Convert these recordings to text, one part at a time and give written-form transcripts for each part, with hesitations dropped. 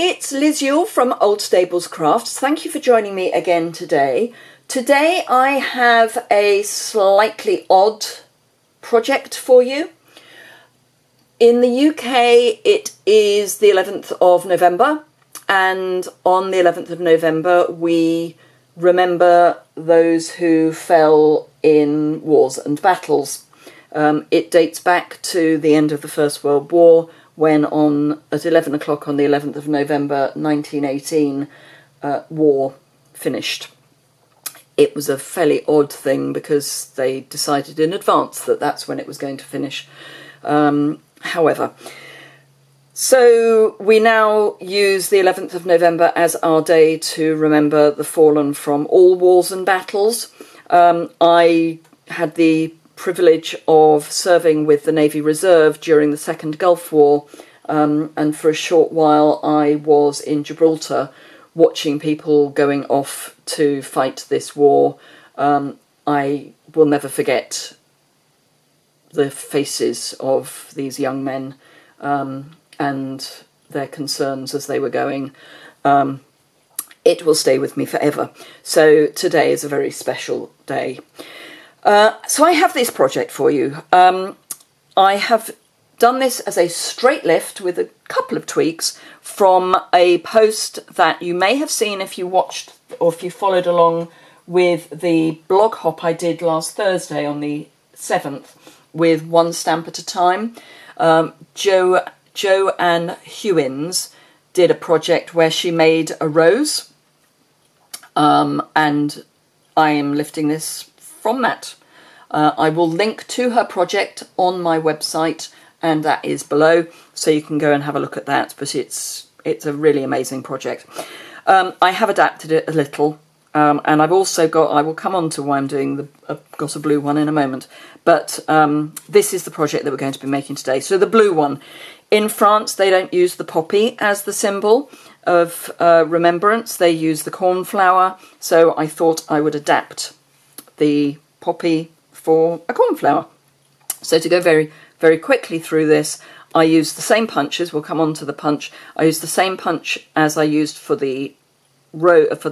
it's Liz Yuille from Old Stables Crafts. Thank you for joining me again today. Today I have a slightly odd project for you. In the UK it is the 11th of November, and on the 11th of November we remember those who fell in wars and battles. It dates back to the end of the First World War, when at 11 o'clock on the 11th of November 1918, war finished. It was a fairly odd thing because they decided in advance that that's when it was going to finish. However, so we now use the 11th of November as our day to remember the fallen from all wars and battles. I had the privilege of serving with the Navy Reserve during the Second Gulf War, and for a short while I was in Gibraltar watching people going off to fight this war. I will never forget the faces of these young men and their concerns as they were going. It will stay with me forever. So today is a very special day. So I have this project for you. I have done this as a straight lift with a couple of tweaks from a post that you may have seen if you watched or if you followed along with the blog hop I did last Thursday on the 7th with One Stamp at a Time. Joanne Hewins did a project where she made a rose, and I am lifting this from that. I will link to her project on my website, and that is below, so you can go and have a look at that, but it's a really amazing project. I have adapted it a little, and I've also got, I will come on to why I'm doing got a blue one in a moment, but this is the project that we're going to be making today. So the blue one, in France they don't use the poppy as the symbol of remembrance, they use the cornflower, so I thought I would adapt the poppy for a cornflower. So to go very, very quickly through this, I used the same punches. We'll come on to the punch. I used the same punch as I used for the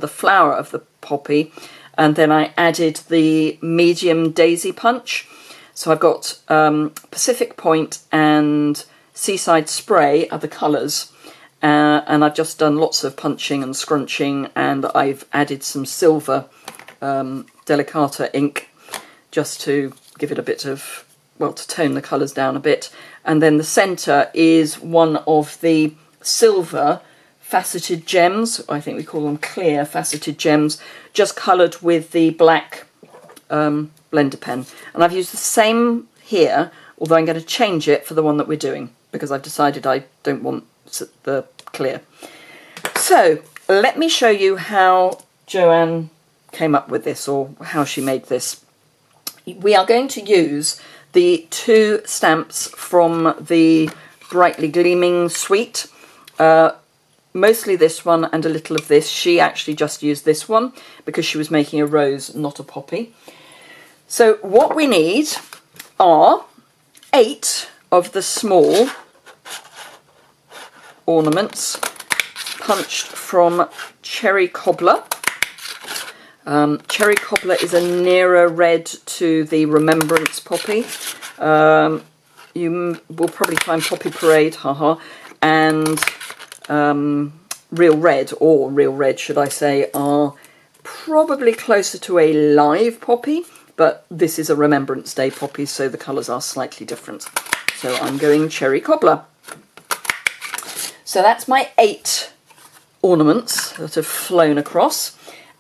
flower of the poppy, and then I added the medium daisy punch. So I've got Pacific Point and Seaside Spray are the colours, and I've just done lots of punching and scrunching, and I've added some silver Delicata ink just to give it a bit of, well, to tone the colours down a bit. And then the centre is one of the silver faceted gems, I think we call them clear faceted gems, just coloured with the black blender pen. And I've used the same here, although I'm going to change it for the one that we're doing, because I've decided I don't want the clear. So let me show you how Joanne came up with this, or how she made this. We are going to use the two stamps from the Brightly Gleaming suite, mostly this one and a little of this. She actually just used this one because she was making a rose, not a poppy. So what we need are 8 of the small ornaments punched from Cherry Cobbler. Cherry Cobbler is a nearer red to the Remembrance poppy. You will probably find Poppy Parade, haha, and Real Red should I say, are probably closer to a live poppy, but this is a Remembrance Day poppy, so the colours are slightly different. So I'm going Cherry Cobbler. So that's my 8 ornaments that have flown across.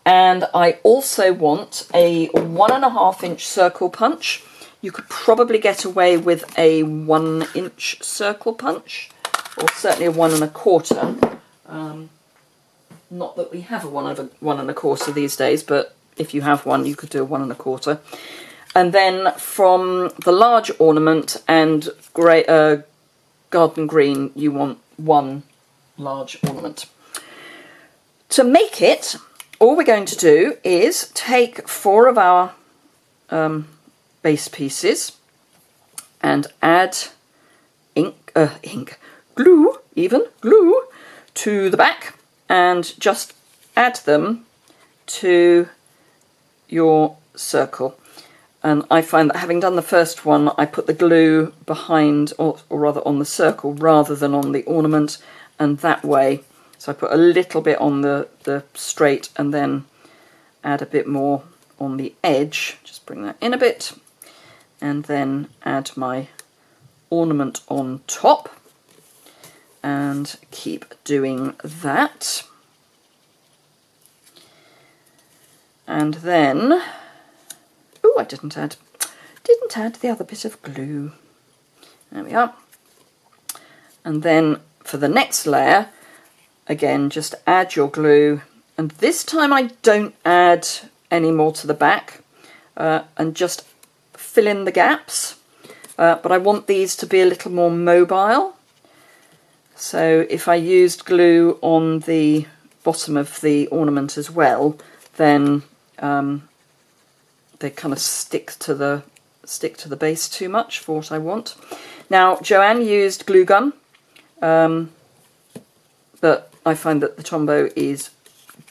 And I also want a 1.5 inch circle punch. You could probably get away with a 1 inch circle punch, or certainly a 1 1/4. Not that we have a 1 1/4 these days, but if you have one, you could do a 1 1/4. And then from the large ornament and garden green, you want 1 large ornament. To make it, all we're going to do is take 4 of our base pieces and add glue to the back and just add them to your circle. And I find that having done the first one, I put the glue behind, or rather on the circle, rather than on the ornament, and that way, so I put a little bit on the straight and then add a bit more on the edge, just bring that in a bit, and then add my ornament on top, and keep doing that. And then, oh, I didn't add the other bit of glue. There we are. And then for the next layer, again, just add your glue. And this time I don't add any more to the back, and just fill in the gaps. But I want these to be a little more mobile. So if I used glue on the bottom of the ornament as well, then they kind of stick to the base too much for what I want. Now, Joanne used glue gun, but I find that the Tombow is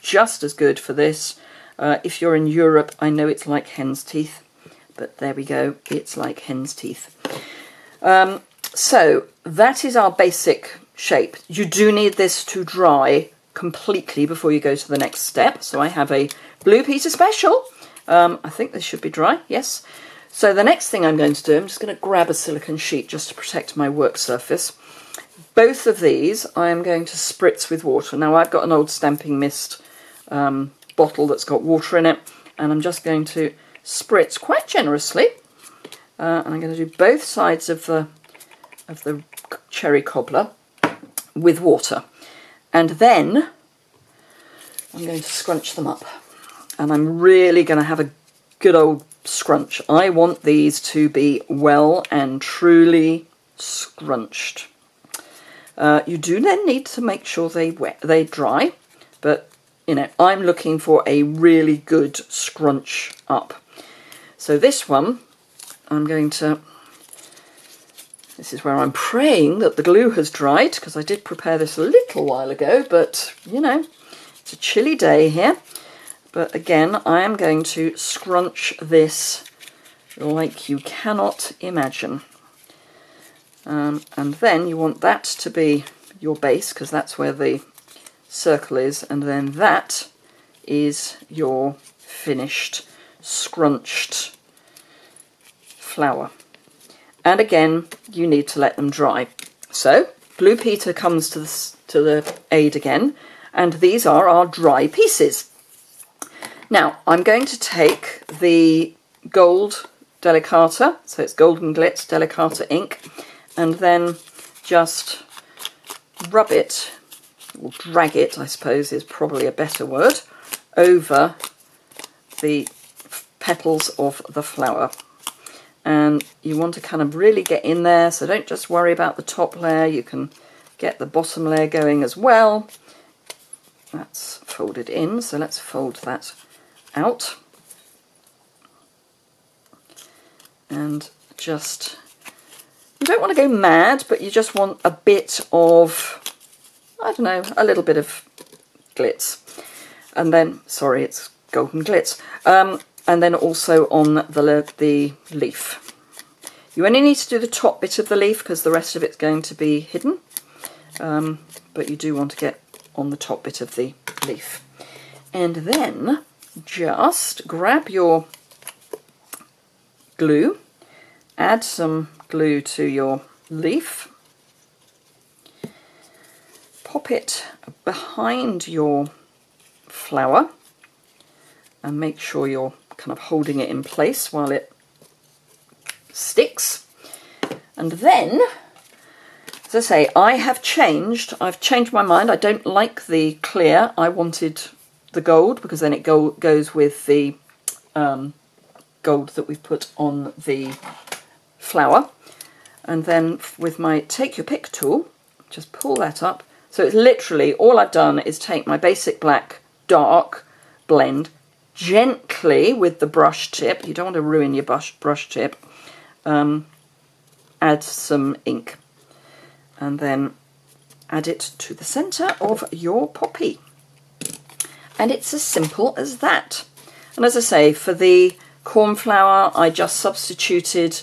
just as good for this. If you're in Europe, I know it's like hen's teeth, but there we go, it's like hen's teeth. So that is our basic shape. You do need this to dry completely before you go to the next step. So I have a Blue Peter Special. I think this should be dry, yes. So the next thing I'm going to do, I'm just going to grab a silicone sheet just to protect my work surface. Both of these I am going to spritz with water. Now I've got an old Stamping Mist bottle that's got water in it, and I'm just going to spritz quite generously. And I'm going to do both sides of the cherry cobbler with water. And then I'm going to scrunch them up. And I'm really going to have a good old scrunch. I want these to be well and truly scrunched. You do then need to make sure they dry, but you know, I'm looking for a really good scrunch up. So this one, this is where I'm praying that the glue has dried, because I did prepare this a little while ago, but you know, it's a chilly day here. But again, I am going to scrunch this like you cannot imagine. And then you want that to be your base, because that's where the circle is, and then that is your finished scrunched flower. And again, you need to let them dry. So Blue Peter comes to the aid again, and these are our dry pieces. Now I'm going to take the gold Delicata, so it's Golden Glitz Delicata ink, and then just rub it, or drag it I suppose is probably a better word, over the petals of the flower. And you want to kind of really get in there, so don't just worry about the top layer, you can get the bottom layer going as well. That's folded in, so let's fold that out. And just, you don't want to go mad, but you just want a bit of, I don't know, a little bit of glitz. And then, sorry, it's golden glitz. And then also on the leaf. You only need to do the top bit of the leaf because the rest of it's going to be hidden. But you do want to get on the top bit of the leaf. And then just grab your glue, add some glue to your leaf, pop it behind your flower, and make sure you're kind of holding it in place while it sticks. And then, as I say, I've changed my mind. I don't like the clear. I wanted the gold because then it goes with the gold that we've put on the flower. And then with my take your pick tool, just pull that up. So it's literally all I've done is take my basic black dark blend gently with the brush tip, you don't want to ruin your brush tip, add some ink, and then add it to the centre of your poppy. And it's as simple as that. And as I say, for the cornflower, I just substituted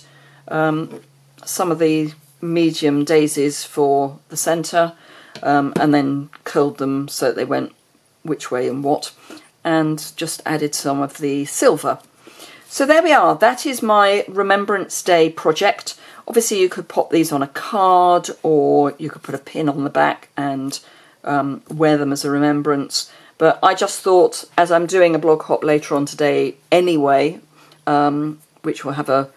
some of the medium daisies for the centre, and then curled them so that they went which way and what, and just added some of the silver. So there we are. That is my Remembrance Day project. Obviously you could pop these on a card, or you could put a pin on the back and wear them as a remembrance. But I just thought, as I'm doing a blog hop later on today anyway, which will have a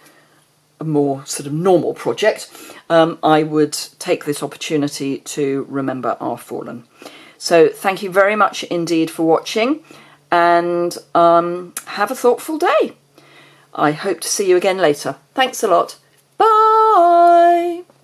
more sort of normal project, I would take this opportunity to remember our fallen. So thank you very much indeed for watching, and have a thoughtful day. I hope to see you again later. Thanks a lot. Bye!